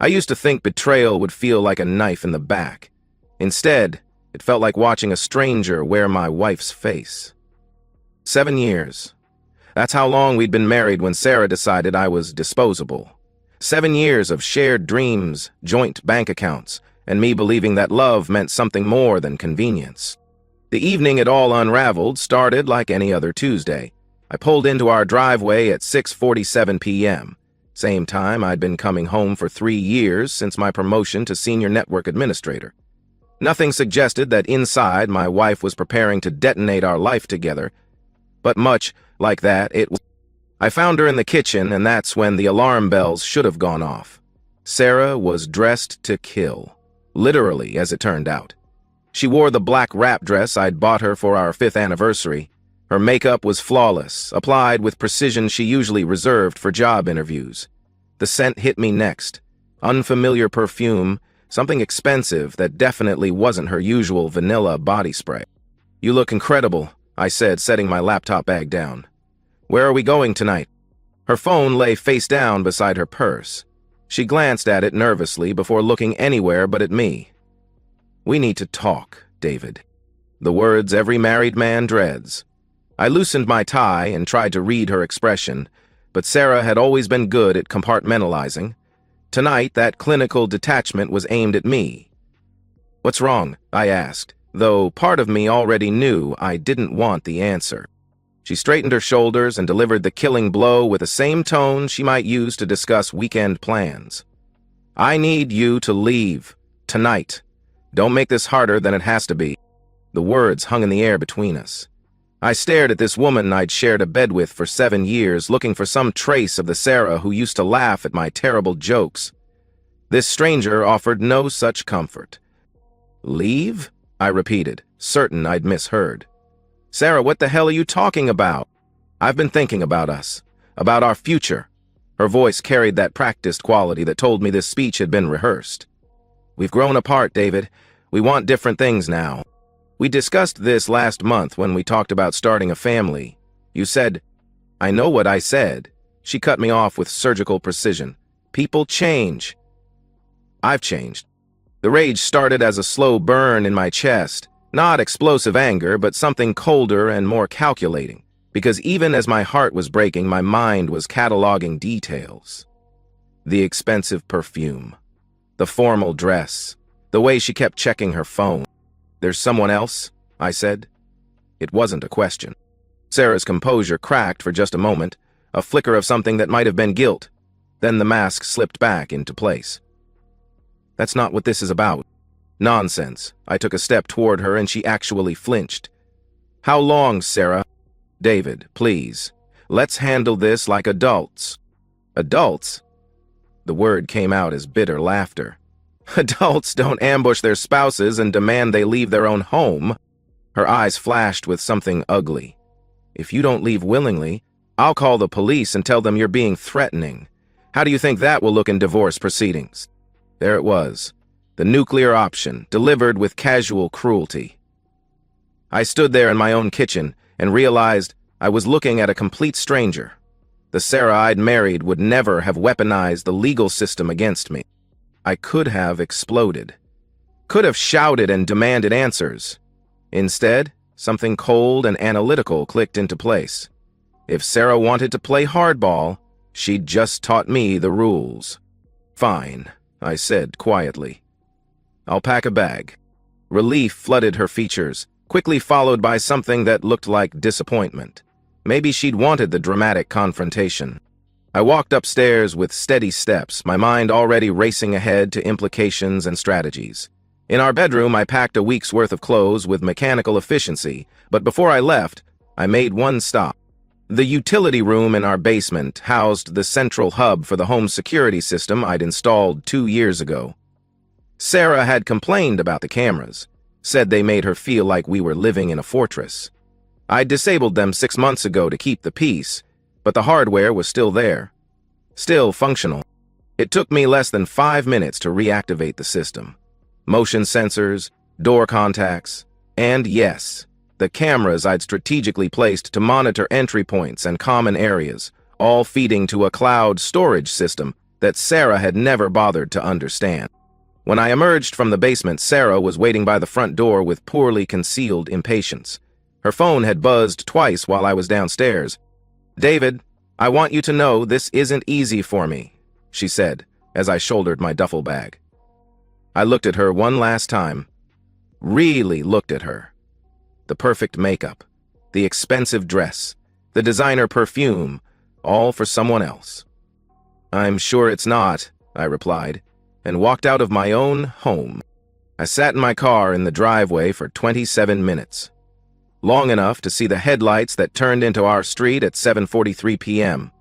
I used to think betrayal would feel like a knife in the back. Instead, it felt like watching a stranger wear my wife's face. 7 years. That's how long we'd been married when Sarah decided I was disposable. 7 years of shared dreams, joint bank accounts, and me believing that love meant something more than convenience. The evening it all unraveled started like any other Tuesday. I pulled into our driveway at 6:47 p.m., same time I'd been coming home for 3 years since my promotion to senior network administrator. Nothing suggested that inside my wife was preparing to detonate our life together, but much like that, I found her in the kitchen, and that's when the alarm bells should have gone off. Sarah was dressed to kill, literally, as it turned out. She wore the black wrap dress I'd bought her for our 5th anniversary. Her makeup was flawless, applied with precision she usually reserved for job interviews. The scent hit me next. Unfamiliar perfume, something expensive that definitely wasn't her usual vanilla body spray. "You look incredible," I said, setting my laptop bag down. "Where are we going tonight?" Her phone lay face down beside her purse. She glanced at it nervously before looking anywhere but at me. "We need to talk, David." The words every married man dreads. I loosened my tie and tried to read her expression, but Sarah had always been good at compartmentalizing. Tonight, that clinical detachment was aimed at me. "What's wrong?" I asked, though part of me already knew I didn't want the answer. She straightened her shoulders and delivered the killing blow with the same tone she might use to discuss weekend plans. "I need you to leave. Tonight. Don't make this harder than it has to be." The words hung in the air between us. I stared at this woman I'd shared a bed with for 7 years, looking for some trace of the Sarah who used to laugh at my terrible jokes. This stranger offered no such comfort. "Leave?" I repeated, certain I'd misheard. "Sarah, what the hell are you talking about?" "I've been thinking about us, about our future." Her voice carried that practiced quality that told me this speech had been rehearsed. "We've grown apart, David. We want different things now. We discussed this last month when we talked about starting a family. You said—" "I know what I said." She cut me off with surgical precision. "People change." "I've changed." The rage started as a slow burn in my chest. Not explosive anger, but something colder and more calculating, because even as my heart was breaking, my mind was cataloging details. The expensive perfume, the formal dress, the way she kept checking her phone. "There's someone else?" I said. It wasn't a question. Sarah's composure cracked for just a moment, a flicker of something that might have been guilt. Then the mask slipped back into place. "That's not what this is about." "Nonsense." I took a step toward her and she actually flinched. "How long, Sarah?" "David, please. Let's handle this like adults." "Adults?" The word came out as bitter laughter. "Adults don't ambush their spouses and demand they leave their own home." Her eyes flashed with something ugly. "If you don't leave willingly, I'll call the police and tell them you're being threatening. How do you think that will look in divorce proceedings?" There it was. The nuclear option, delivered with casual cruelty. I stood there in my own kitchen and realized I was looking at a complete stranger. The Sarah I'd married would never have weaponized the legal system against me. I could have exploded. Could have shouted and demanded answers. Instead, something cold and analytical clicked into place. If Sarah wanted to play hardball, she'd just taught me the rules. "Fine," I said quietly. "I'll pack a bag." Relief flooded her features, quickly followed by something that looked like disappointment. Maybe she'd wanted the dramatic confrontation. I walked upstairs with steady steps, my mind already racing ahead to implications and strategies. In our bedroom, I packed a week's worth of clothes with mechanical efficiency, but before I left, I made one stop. The utility room in our basement housed the central hub for the home security system I'd installed 2 years ago. Sarah had complained about the cameras, said they made her feel like we were living in a fortress. I'd disabled them 6 months ago to keep the peace, but the hardware was still there, still functional. It took me less than 5 minutes to reactivate the system. Motion sensors, door contacts, and yes, the cameras I'd strategically placed to monitor entry points and common areas, all feeding to a cloud storage system that Sarah had never bothered to understand. When I emerged from the basement, Sarah was waiting by the front door with poorly concealed impatience. Her phone had buzzed twice while I was downstairs. "David, I want you to know this isn't easy for me," she said as I shouldered my duffel bag. I looked at her one last time. Really looked at her. The perfect makeup, the expensive dress, the designer perfume, all for someone else. "I'm sure it's not," I replied, and walked out of my own home. I sat in my car in the driveway for 27 minutes. Long enough to see the headlights that turned into our street at 7:43 p.m.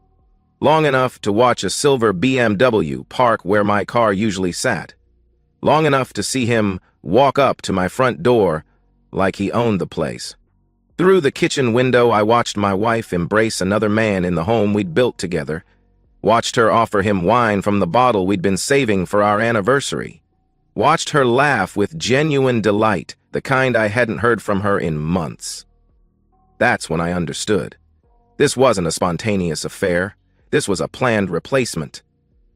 Long enough to watch a silver BMW park where my car usually sat. Long enough to see him walk up to my front door like he owned the place. Through the kitchen window, I watched my wife embrace another man in the home we'd built together. Watched her offer him wine from the bottle we'd been saving for our anniversary. Watched her laugh with genuine delight, the kind I hadn't heard from her in months. That's when I understood. This wasn't a spontaneous affair. This was a planned replacement.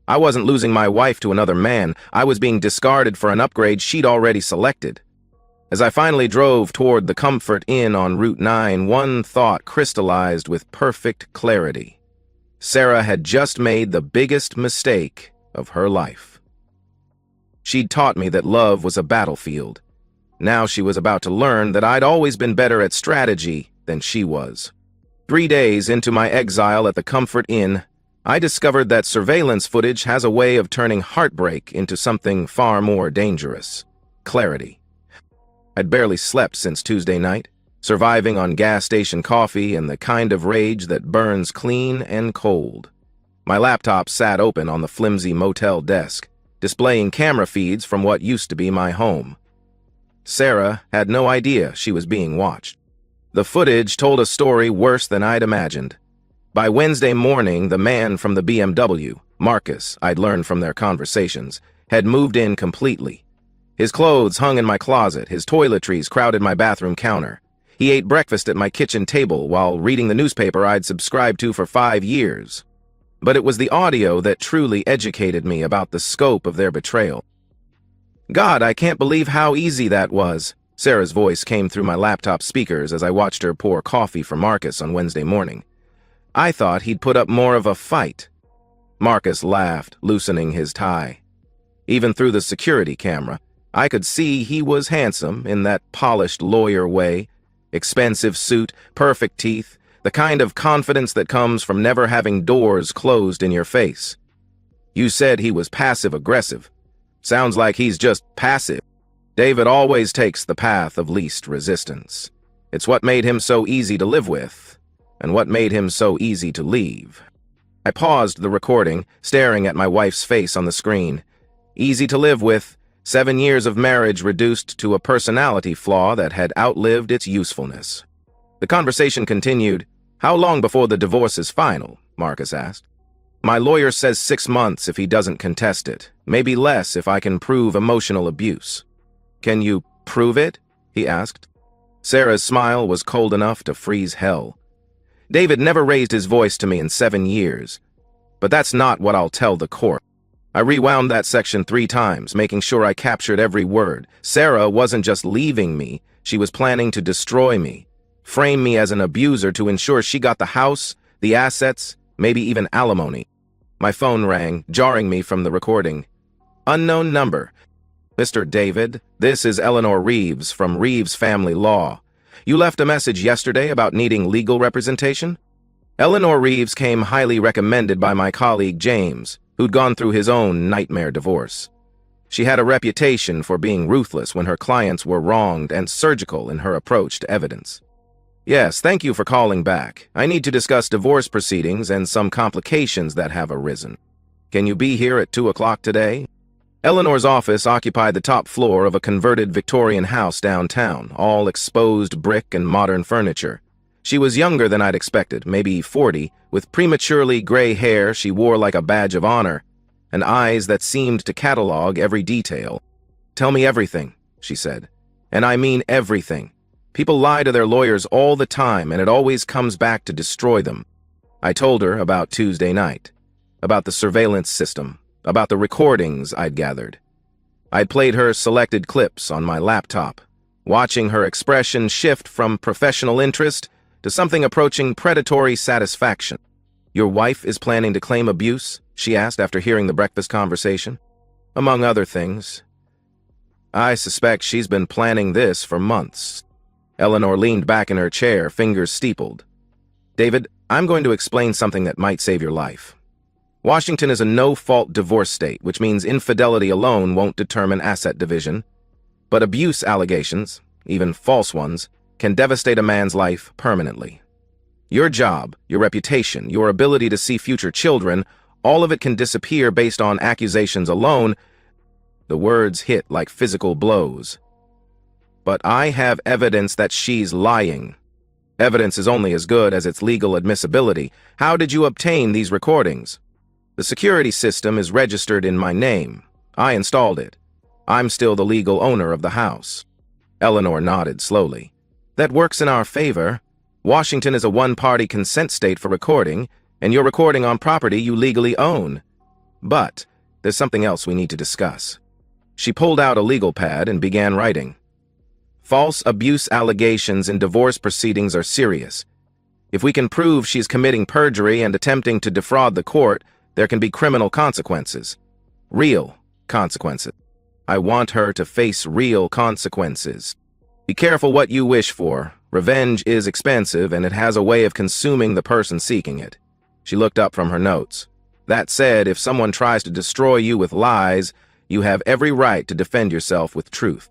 I wasn't losing my wife to another man. I was being discarded for an upgrade she'd already selected. As I finally drove toward the Comfort Inn on Route 9, one thought crystallized with perfect clarity. Sarah had just made the biggest mistake of her life. She'd taught me that love was a battlefield. Now she was about to learn that I'd always been better at strategy than she was. 3 days into my exile at the Comfort Inn, I discovered that surveillance footage has a way of turning heartbreak into something far more dangerous: clarity. I'd barely slept since Tuesday night, surviving on gas station coffee and the kind of rage that burns clean and cold. My laptop sat open on the flimsy motel desk, displaying camera feeds from what used to be my home. Sarah had no idea she was being watched. The footage told a story worse than I'd imagined. By Wednesday morning, the man from the BMW, Marcus, I'd learned from their conversations, had moved in completely. His clothes hung in my closet, his toiletries crowded my bathroom counter. He ate breakfast at my kitchen table while reading the newspaper I'd subscribed to for 5 years. But it was the audio that truly educated me about the scope of their betrayal. "God, I can't believe how easy that was." Sarah's voice came through my laptop speakers as I watched her pour coffee for Marcus on Wednesday morning. "I thought he'd put up more of a fight." Marcus laughed, loosening his tie. Even through the security camera, I could see he was handsome in that polished lawyer way. Expensive suit, perfect teeth, the kind of confidence that comes from never having doors closed in your face. "You said he was passive-aggressive. Sounds like he's just passive." David always takes the path of least resistance. It's what made him so easy to live with, and what made him so easy to leave. I paused the recording, staring at my wife's face on the screen. Easy to live with, 7 years of marriage reduced to a personality flaw that had outlived its usefulness. The conversation continued. "How long before the divorce is final?" Marcus asked. "My lawyer says 6 months if he doesn't contest it. Maybe less if I can prove emotional abuse." "Can you prove it?" he asked. Sarah's smile was cold enough to freeze hell. "David never raised his voice to me in 7 years. But that's not what I'll tell the court." I rewound that section 3 times, making sure I captured every word. Sarah wasn't just leaving me, she was planning to destroy me, frame me as an abuser to ensure she got the house, the assets, maybe even alimony. My phone rang, jarring me from the recording. "Unknown number. Mr. David, this is Eleanor Reeves from Reeves Family Law. You left a message yesterday about needing legal representation?" Eleanor Reeves came highly recommended by my colleague James, who'd gone through his own nightmare divorce. She had a reputation for being ruthless when her clients were wronged and surgical in her approach to evidence. "Yes, thank you for calling back. I need to discuss divorce proceedings and some complications that have arisen. Can you be here at 2 o'clock today?" Eleanor's office occupied the top floor of a converted Victorian house downtown, all exposed brick and modern furniture. She was younger than I'd expected, maybe 40, with prematurely gray hair she wore like a badge of honor, and eyes that seemed to catalog every detail. "Tell me everything," she said. "And I mean everything. People lie to their lawyers all the time, and it always comes back to destroy them." I told her about Tuesday night, about the surveillance system, about the recordings I'd gathered. I'd played her selected clips on my laptop, watching her expression shift from professional interest to something approaching predatory satisfaction. "Your wife is planning to claim abuse?" she asked after hearing the breakfast conversation. "Among other things. I suspect she's been planning this for months." Eleanor leaned back in her chair, fingers steepled. "David, I'm going to explain something that might save your life. Washington is a no-fault divorce state, which means infidelity alone won't determine asset division. But abuse allegations, even false ones, can devastate a man's life permanently. Your job, your reputation, your ability to see future children, all of it can disappear based on accusations alone." The words hit like physical blows. "But I have evidence that she's lying." "Evidence is only as good as its legal admissibility. How did you obtain these recordings?" "The security system is registered in my name. I installed it. I'm still the legal owner of the house." Eleanor nodded slowly. "That works in our favor. Washington is a one-party consent state for recording, and you're recording on property you legally own. But there's something else we need to discuss." She pulled out a legal pad and began writing. "False abuse allegations in divorce proceedings are serious. If we can prove she's committing perjury and attempting to defraud the court, there can be criminal consequences. Real consequences. I want her to face real consequences. Be careful what you wish for. Revenge is expensive, and it has a way of consuming the person seeking it." She looked up from her notes. "That said, if someone tries to destroy you with lies, you have every right to defend yourself with truth."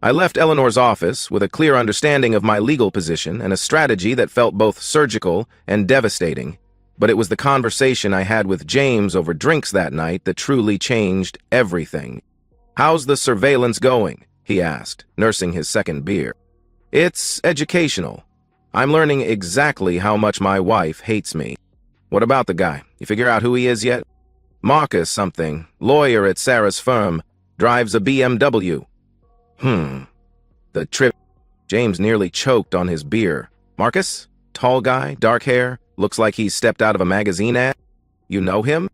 I left Eleanor's office with a clear understanding of my legal position and a strategy that felt both surgical and devastating. But it was the conversation I had with James over drinks that night that truly changed everything. "How's the surveillance going?" he asked, nursing his second beer. "It's educational. I'm learning exactly how much my wife hates me." "What about the guy? You figure out who he is yet?" "Marcus something, lawyer at Sarah's firm, drives a BMW. The trip." James nearly choked on his beer. "Marcus? Tall guy, dark hair, looks like he's stepped out of a magazine ad." "You know him?"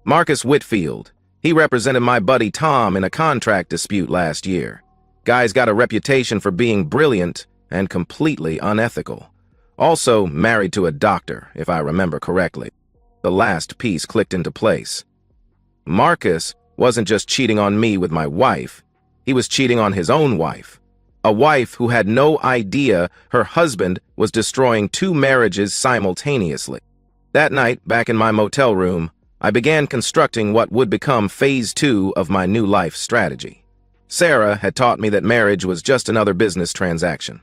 "Marcus Whitfield. He represented my buddy Tom in a contract dispute last year. Guy's got a reputation for being brilliant and completely unethical. Also married to a doctor, if I remember correctly." The last piece clicked into place. Marcus wasn't just cheating on me with my wife. He was cheating on his own wife. A wife who had no idea her husband was destroying two marriages simultaneously. That night, back in my motel room, I began constructing what would become phase 2 of my new life strategy. Sarah had taught me that marriage was just another business transaction.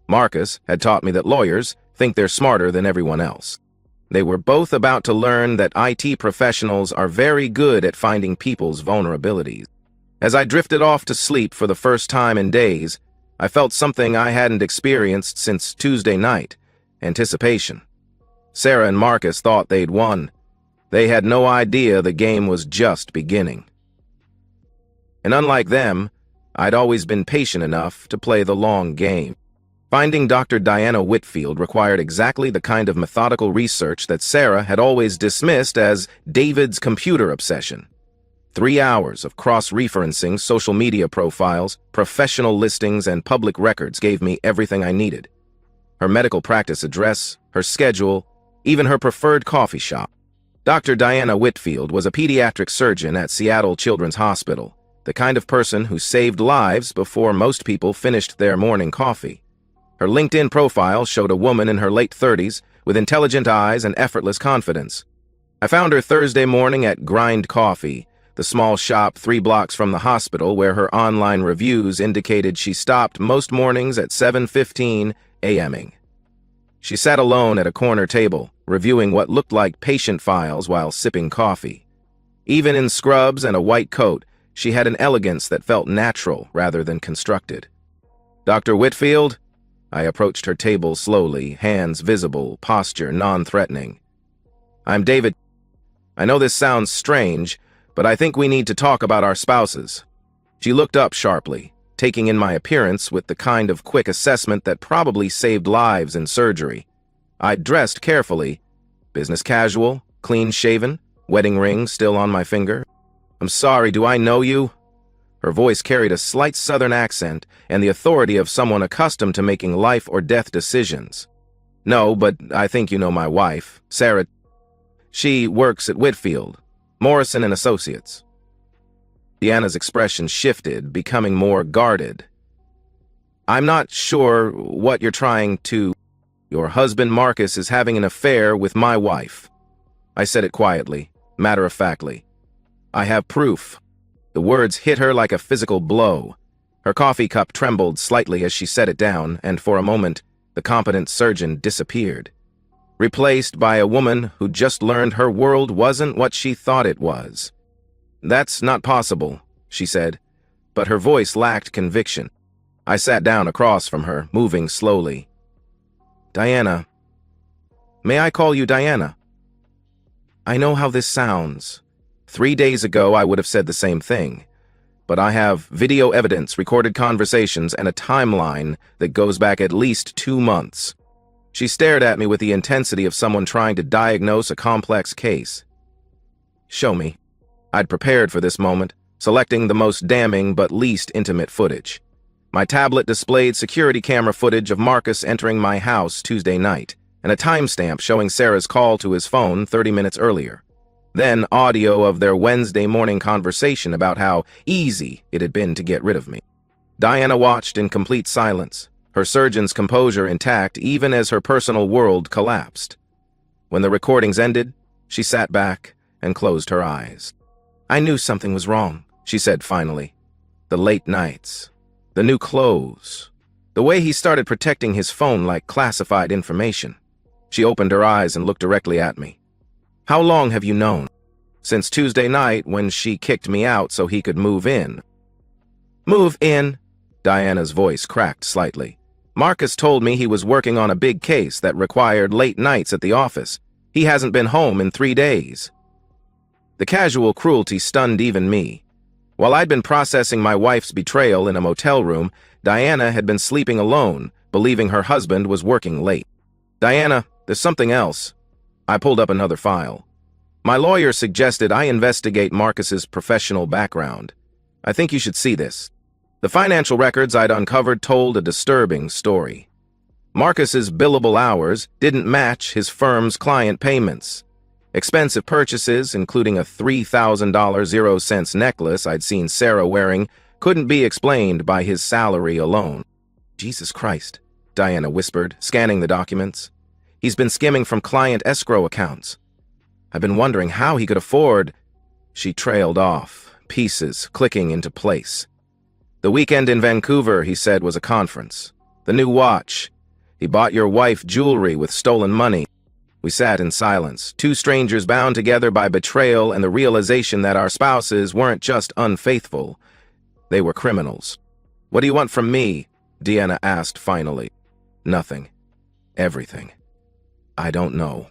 Marcus had taught me that lawyers think they're smarter than everyone else. They were both about to learn that IT professionals are very good at finding people's vulnerabilities. As I drifted off to sleep for the first time in days, I felt something I hadn't experienced since Tuesday night: anticipation. Sarah and Marcus thought they'd won. They had no idea the game was just beginning. And unlike them, I'd always been patient enough to play the long game. Finding Dr. Diana Whitfield required exactly the kind of methodical research that Sarah had always dismissed as David's computer obsession. 3 hours of cross-referencing social media profiles, professional listings, and public records gave me everything I needed. Her medical practice address, her schedule, even her preferred coffee shop. Dr. Diana Whitfield was a pediatric surgeon at Seattle Children's Hospital, the kind of person who saved lives before most people finished their morning coffee. Her LinkedIn profile showed a woman in her late 30s with intelligent eyes and effortless confidence. I found her Thursday morning at Grind Coffee, the small shop 3 blocks from the hospital where her online reviews indicated she stopped most mornings at 7:15 a.m. She sat alone at a corner table, reviewing what looked like patient files while sipping coffee. Even in scrubs and a white coat, she had an elegance that felt natural rather than constructed. "Dr. Whitfield?" I approached her table slowly, hands visible, posture non-threatening. "I'm David. I know this sounds strange, but I think we need to talk about our spouses." She looked up sharply, taking in my appearance with the kind of quick assessment that probably saved lives in surgery. I'd dressed carefully, business casual, clean-shaven. wedding ring still on my finger. I'm sorry, do I know you? Her voice carried a slight southern accent and the authority of someone accustomed to making life or death decisions. No, but I think you know my wife, Sarah. She works at Whitfield, Morrison and Associates. Deanna's expression shifted, becoming more guarded. I'm not sure what you're trying to... Your husband Marcus is having an affair with my wife. I said it quietly, matter-of-factly. I have proof. The words hit her like a physical blow. Her coffee cup trembled slightly as she set it down, and for a moment, the competent surgeon disappeared, replaced by a woman who just learned her world wasn't what she thought it was. That's not possible, she said, but her voice lacked conviction. I sat down across from her, moving slowly. Diana. May I call you Diana? I know how this sounds. 3 days ago, I would have said the same thing. But I have video evidence, recorded conversations, and a timeline that goes back at least 2 months. She stared at me with the intensity of someone trying to diagnose a complex case. Show me. I'd prepared for this moment, selecting the most damning but least intimate footage. My tablet displayed security camera footage of Marcus entering my house Tuesday night, and a timestamp showing Sarah's call to his phone 30 minutes earlier. Then audio of their Wednesday morning conversation about how easy it had been to get rid of me. Diana watched in complete silence, her surgeon's composure intact even as her personal world collapsed. When the recordings ended, she sat back and closed her eyes. I knew something was wrong, she said finally. The late nights, the new clothes, the way he started protecting his phone like classified information. She opened her eyes and looked directly at me. How long have you known? Since Tuesday night when she kicked me out so he could move in. Move in? Diana's voice cracked slightly. Marcus told me he was working on a big case that required late nights at the office. He hasn't been home in 3 days. The casual cruelty stunned even me. While I'd been processing my wife's betrayal in a motel room, Diana had been sleeping alone, believing her husband was working late. Diana, there's something else. I pulled up another file. My lawyer suggested I investigate Marcus's professional background. I think you should see this. The financial records I'd uncovered told a disturbing story. Marcus's billable hours didn't match his firm's client payments. Expensive purchases, including a $3,000 0-cent necklace I'd seen Sarah wearing, couldn't be explained by his salary alone. Jesus Christ, Diana whispered, scanning the documents. He's been skimming from client escrow accounts. I've been wondering how he could afford... She trailed off, pieces clicking into place. The weekend in Vancouver, he said, was a conference. The new watch. He bought your wife jewelry with stolen money. We sat in silence, two strangers bound together by betrayal and the realization that our spouses weren't just unfaithful. They were criminals. What do you want from me? Deanna asked finally. Nothing. Everything. I don't know.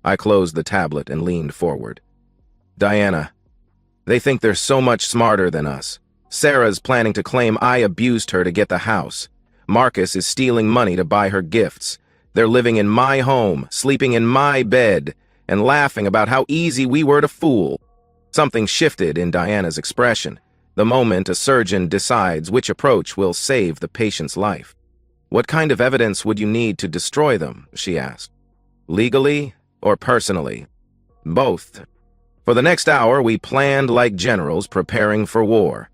I closed the tablet and leaned forward. Diana, they think they're so much smarter than us. Sarah's planning to claim I abused her to get the house. Marcus is stealing money to buy her gifts. They're living in my home, sleeping in my bed, and laughing about how easy we were to fool. Something shifted in Diana's expression, the moment a surgeon decides which approach will save the patient's life. What kind of evidence would you need to destroy them? She asked. Legally or personally? Both. For the next hour, we planned like generals preparing for war.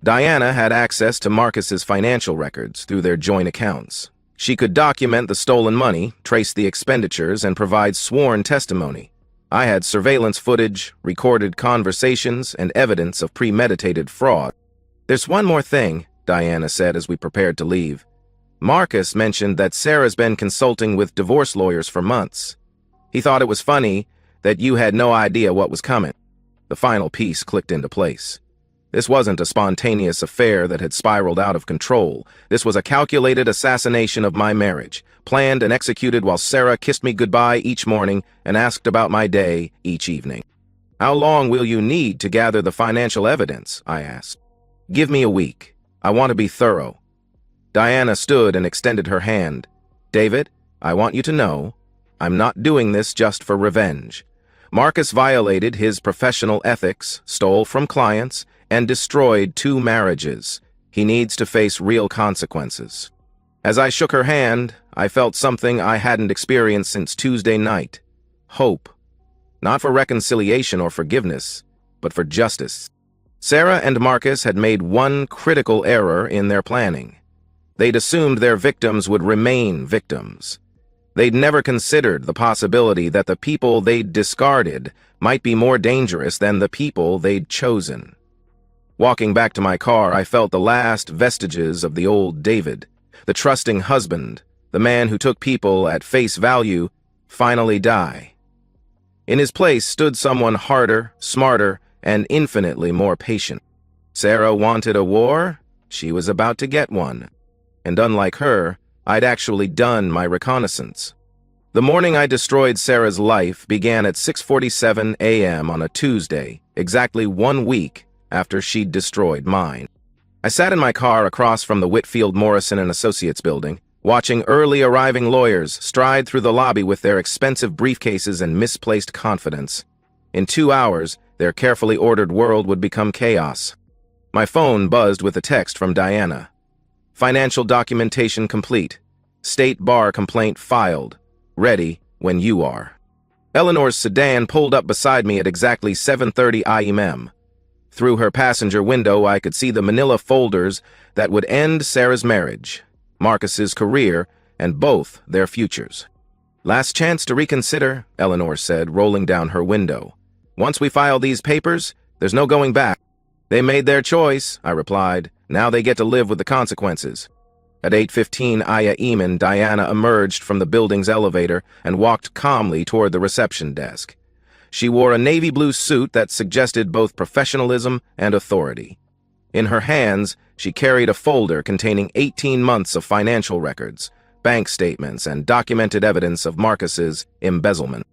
Diana had access to Marcus's financial records through their joint accounts. She could document the stolen money, trace the expenditures, and provide sworn testimony. I had surveillance footage, recorded conversations, and evidence of premeditated fraud. There's one more thing, Diana said as we prepared to leave. Marcus mentioned that Sarah's been consulting with divorce lawyers for months. He thought it was funny that you had no idea what was coming. The final piece clicked into place. This wasn't a spontaneous affair that had spiraled out of control. This was a calculated assassination of my marriage, planned and executed while Sarah kissed me goodbye each morning and asked about my day each evening. How long will you need to gather the financial evidence? I asked. Give me a week. I want to be thorough. Diana stood and extended her hand. David, I want you to know, I'm not doing this just for revenge. Marcus violated his professional ethics, stole from clients, and destroyed 2 marriages. He needs to face real consequences. As I shook her hand, I felt something I hadn't experienced since Tuesday night. Hope. Not for reconciliation or forgiveness, but for justice. Sarah and Marcus had made one critical error in their planning. They'd assumed their victims would remain victims. They'd never considered the possibility that the people they'd discarded might be more dangerous than the people they'd chosen. Walking back to my car, I felt the last vestiges of the old David, the trusting husband, the man who took people at face value, finally die. In his place stood someone harder, smarter, and infinitely more patient. Sarah wanted a war. She was about to get one. And unlike her, I'd actually done my reconnaissance. The morning I destroyed Sarah's life began at 6:47 a.m. on a Tuesday, exactly 1 week after she'd destroyed mine. I sat in my car across from the Whitfield Morrison and Associates building, watching early arriving lawyers stride through the lobby with their expensive briefcases and misplaced confidence. In 2 hours, their carefully ordered world would become chaos. My phone buzzed with a text from Diana. Financial documentation complete. State bar complaint filed. Ready when you are. Eleanor's sedan pulled up beside me at exactly 7:30 a.m. Through her passenger window, I could see the manila folders that would end Sarah's marriage, Marcus's career, and both their futures. Last chance to reconsider, Eleanor said, rolling down her window. Once we file these papers, there's no going back. They made their choice, I replied. Now they get to live with the consequences. At 8:15 a.m., Diana emerged from the building's elevator and walked calmly toward the reception desk. She wore a navy blue suit that suggested both professionalism and authority. In her hands, she carried a folder containing 18 months of financial records, bank statements, and documented evidence of Marcus's embezzlement.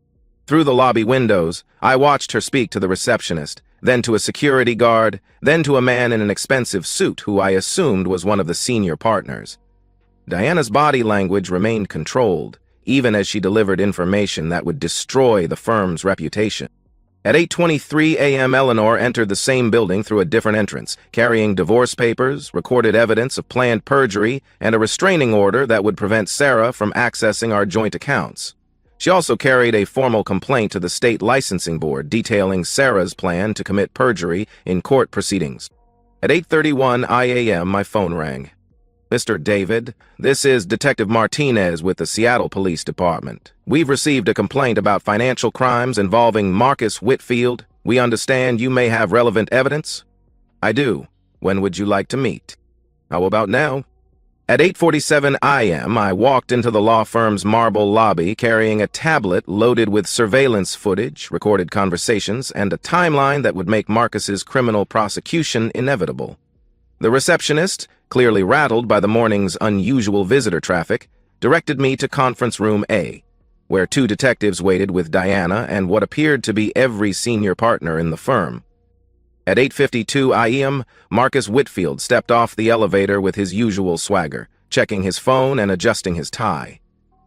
Through the lobby windows, I watched her speak to the receptionist, then to a security guard, then to a man in an expensive suit who I assumed was one of the senior partners. Diana's body language remained controlled, even as she delivered information that would destroy the firm's reputation. At 8:23 a.m., Eleanor entered the same building through a different entrance, carrying divorce papers, recorded evidence of planned perjury, and a restraining order that would prevent Sarah from accessing our joint accounts. She also carried a formal complaint to the state licensing board detailing Sarah's plan to commit perjury in court proceedings. At 8:31 a.m., my phone rang. Mr. David, this is Detective Martinez with the Seattle Police Department. We've received a complaint about financial crimes involving Marcus Whitfield. We understand you may have relevant evidence? I do. When would you like to meet? How about now? At 8:47 a.m., I walked into the law firm's marble lobby carrying a tablet loaded with surveillance footage, recorded conversations, and a timeline that would make Marcus's criminal prosecution inevitable. The receptionist, clearly rattled by the morning's unusual visitor traffic, directed me to Conference Room A, where 2 detectives waited with Diana and what appeared to be every senior partner in the firm. At 8:52 a.m., Marcus Whitfield stepped off the elevator with his usual swagger, checking his phone and adjusting his tie.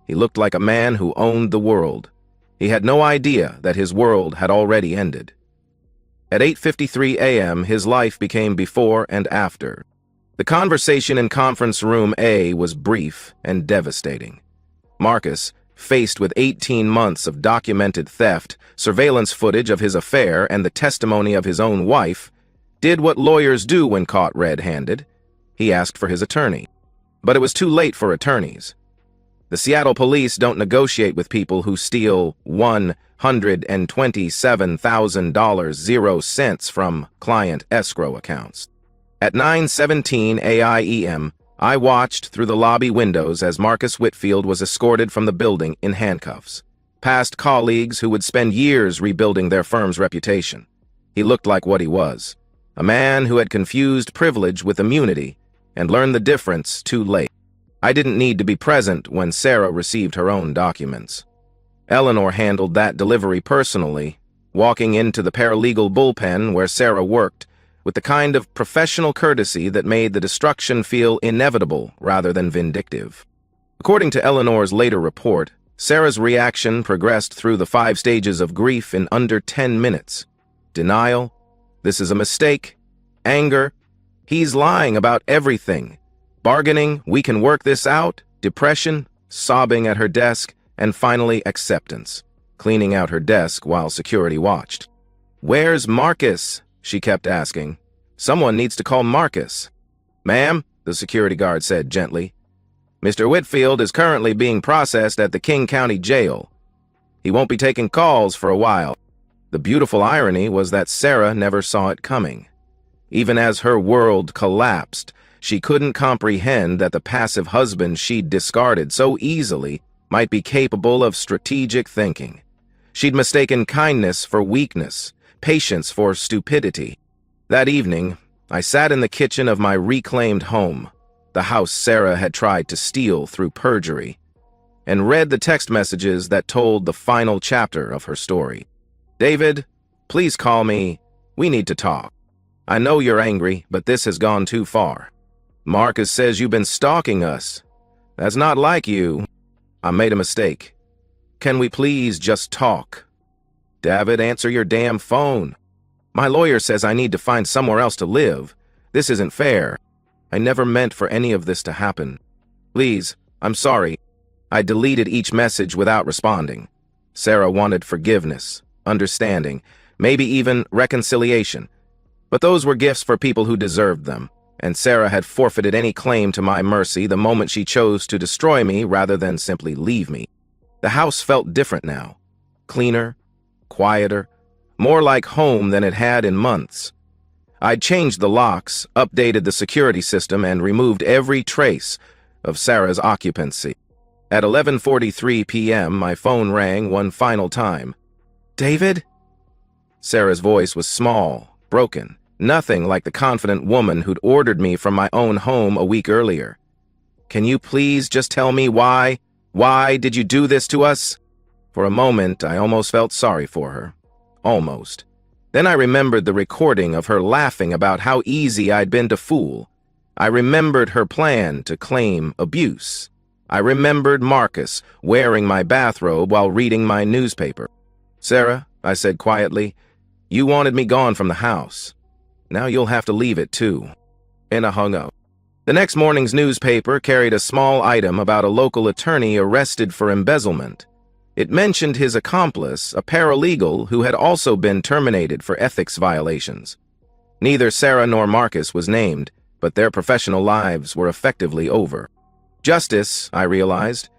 He looked like a man who owned the world. He had no idea that his world had already ended. At 8:53 a.m., his life became before and after. The conversation in Conference Room A was brief and devastating. Marcus, faced with 18 months of documented theft, surveillance footage of his affair, and the testimony of his own wife, did what lawyers do when caught red-handed. He asked for his attorney. But it was too late for attorneys. The Seattle police don't negotiate with people who steal $127,000 0 cents from client escrow accounts. At 9:17 a.m., I watched through the lobby windows as Marcus Whitfield was escorted from the building in handcuffs, past colleagues who would spend years rebuilding their firm's reputation. He looked like what he was, a man who had confused privilege with immunity and learned the difference too late. I didn't need to be present when Sarah received her own documents. Eleanor handled that delivery personally, walking into the paralegal bullpen where Sarah worked, with the kind of professional courtesy that made the destruction feel inevitable rather than vindictive. According to Eleanor's later report, Sarah's reaction progressed through the 5 stages of grief in under 10 minutes. Denial, this is a mistake. Anger, he's lying about everything. Bargaining, we can work this out. Depression, sobbing at her desk, and finally acceptance, cleaning out her desk while security watched. "Where's Marcus?" she kept asking. "Someone needs to call Marcus." "Ma'am," the security guard said gently, "Mr. Whitfield is currently being processed at the King County Jail. He won't be taking calls for a while." The beautiful irony was that Sarah never saw it coming. Even as her world collapsed, she couldn't comprehend that the passive husband she'd discarded so easily might be capable of strategic thinking. She'd mistaken kindness for weakness, patience for stupidity. That evening, I sat in the kitchen of my reclaimed home, the house Sarah had tried to steal through perjury, and read the text messages that told the final chapter of her story. "David, please call me. We need to talk. I know you're angry, but this has gone too far. Marcus says you've been stalking us. That's not like you. I made a mistake. Can we please just talk?" "David, answer your damn phone. My lawyer says I need to find somewhere else to live. This isn't fair. I never meant for any of this to happen. Please, I'm sorry." I deleted each message without responding. Sarah wanted forgiveness, understanding, maybe even reconciliation. But those were gifts for people who deserved them, and Sarah had forfeited any claim to my mercy the moment she chose to destroy me rather than simply leave me. The house felt different now. Cleaner, quieter, more like home than it had in months. I'd changed the locks, updated the security system, and removed every trace of Sarah's occupancy. At 11:43 p.m., my phone rang one final time. "David?" Sarah's voice was small, broken, nothing like the confident woman who'd ordered me from my own home a week earlier. "Can you please just tell me why? Why did you do this to us?" For a moment, I almost felt sorry for her. Almost. Then I remembered the recording of her laughing about how easy I'd been to fool. I remembered her plan to claim abuse. I remembered Marcus wearing my bathrobe while reading my newspaper. "Sarah," I said quietly, "you wanted me gone from the house. Now you'll have to leave it too." And I hung up. The next morning's newspaper carried a small item about a local attorney arrested for embezzlement. It mentioned his accomplice, a paralegal who had also been terminated for ethics violations. Neither Sarah nor Marcus was named, but their professional lives were effectively over. Justice, I realized,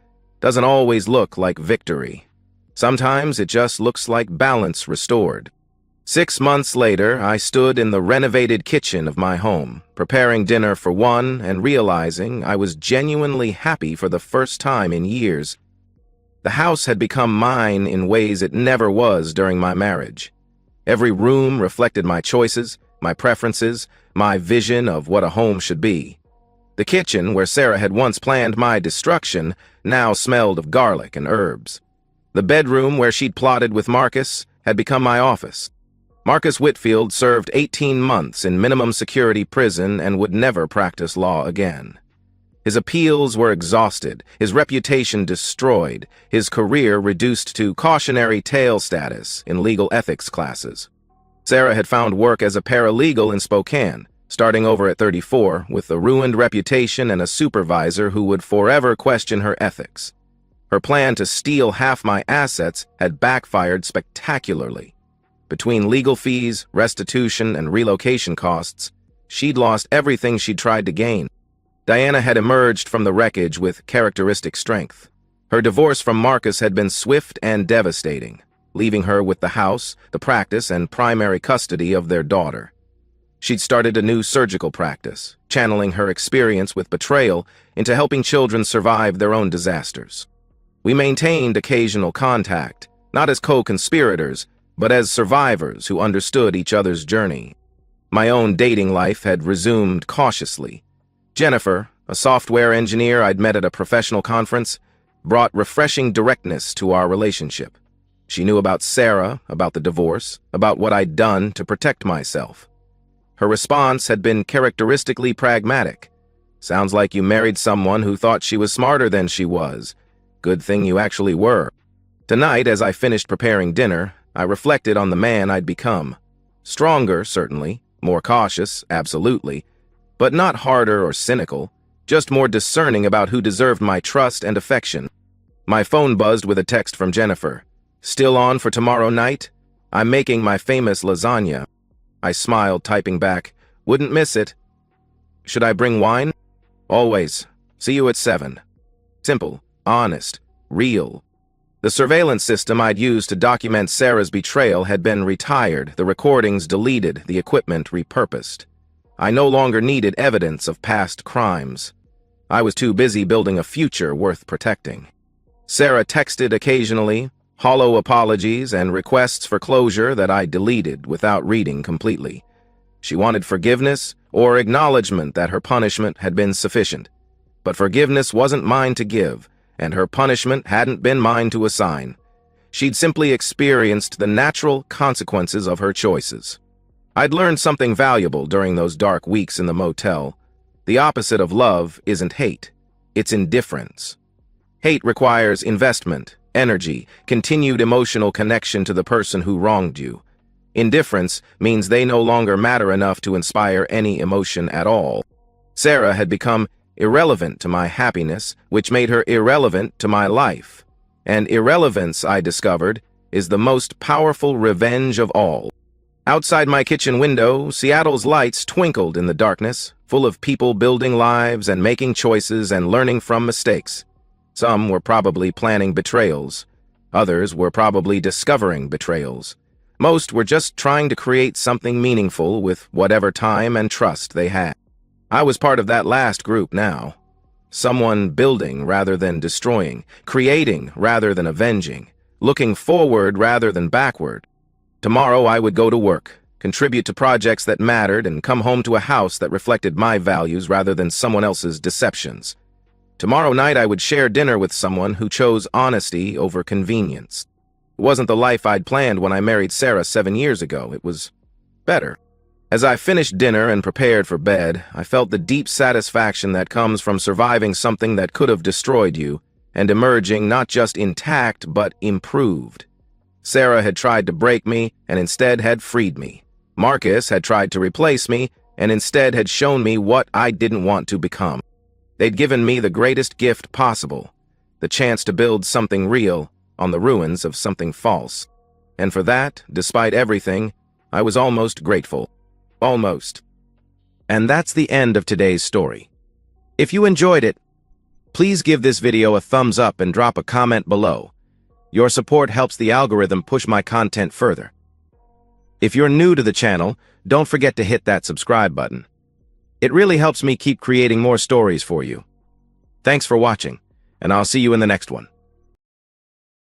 doesn't always look like victory. Sometimes it just looks like balance restored. 6 months later, I stood in the renovated kitchen of my home, preparing dinner for one and realizing I was genuinely happy for the first time in years. The house had become mine in ways it never was during my marriage. Every room reflected my choices, my preferences, my vision of what a home should be. The kitchen, where Sarah had once planned my destruction, now smelled of garlic and herbs. The bedroom where she'd plotted with Marcus had become my office. Marcus Whitfield served 18 months in minimum security prison and would never practice law again. His appeals were exhausted, his reputation destroyed, his career reduced to cautionary tale status in legal ethics classes. Sarah had found work as a paralegal in Spokane, starting over at 34, with a ruined reputation and a supervisor who would forever question her ethics. Her plan to steal half my assets had backfired spectacularly. Between legal fees, restitution, and relocation costs, she'd lost everything she'd tried to gain. Diana had emerged from the wreckage with characteristic strength. Her divorce from Marcus had been swift and devastating, leaving her with the house, the practice, and primary custody of their daughter. She'd started a new surgical practice, channeling her experience with betrayal into helping children survive their own disasters. We maintained occasional contact, not as co-conspirators, but as survivors who understood each other's journey. My own dating life had resumed cautiously. Jennifer, a software engineer I'd met at a professional conference, brought refreshing directness to our relationship. She knew about Sarah, about the divorce, about what I'd done to protect myself. Her response had been characteristically pragmatic. "Sounds like you married someone who thought she was smarter than she was. Good thing you actually were. Tonight, as I finished preparing dinner, I reflected on the man I'd become. Stronger, certainly. More cautious, absolutely. But not harder or cynical. Just more discerning about who deserved my trust and affection. My phone buzzed with a text from Jennifer. "Still on for tomorrow night? I'm making my famous lasagna." I smiled, typing back, "Wouldn't miss it." "Should I bring wine?" "Always. See you at 7. Simple, honest, real. The surveillance system I'd used to document Sarah's betrayal had been retired, the recordings deleted, the equipment repurposed. I no longer needed evidence of past crimes. I was too busy building a future worth protecting. Sarah texted occasionally, hollow apologies and requests for closure that I deleted without reading completely. She wanted forgiveness or acknowledgement that her punishment had been sufficient. But forgiveness wasn't mine to give, and her punishment hadn't been mine to assign. She'd simply experienced the natural consequences of her choices. I'd learned something valuable during those dark weeks in the motel. The opposite of love isn't hate, it's indifference. Hate requires investment, energy, continued emotional connection to the person who wronged you. Indifference means they no longer matter enough to inspire any emotion at all. Sarah had become irrelevant to my happiness, which made her irrelevant to my life. And irrelevance, I discovered, is the most powerful revenge of all. Outside my kitchen window, Seattle's lights twinkled in the darkness, full of people building lives and making choices and learning from mistakes. Some were probably planning betrayals. Others were probably discovering betrayals. Most were just trying to create something meaningful with whatever time and trust they had. I was part of that last group now. Someone building rather than destroying, creating rather than avenging, looking forward rather than backward. Tomorrow I would go to work, contribute to projects that mattered, and come home to a house that reflected my values rather than someone else's deceptions. Tomorrow night I would share dinner with someone who chose honesty over convenience. It wasn't the life I'd planned when I married Sarah 7 years ago. It was better. As I finished dinner and prepared for bed, I felt the deep satisfaction that comes from surviving something that could have destroyed you and emerging not just intact but improved. Sarah had tried to break me and instead had freed me. Marcus had tried to replace me and instead had shown me what I didn't want to become. They'd given me the greatest gift possible, the chance to build something real on the ruins of something false. And for that, despite everything, I was almost grateful. Almost. And that's the end of today's story. If you enjoyed it, please give this video a thumbs up and drop a comment below. Your support helps the algorithm push my content further. If you're new to the channel, don't forget to hit that subscribe button. It really helps me keep creating more stories for you. Thanks for watching, and I'll see you in the next one.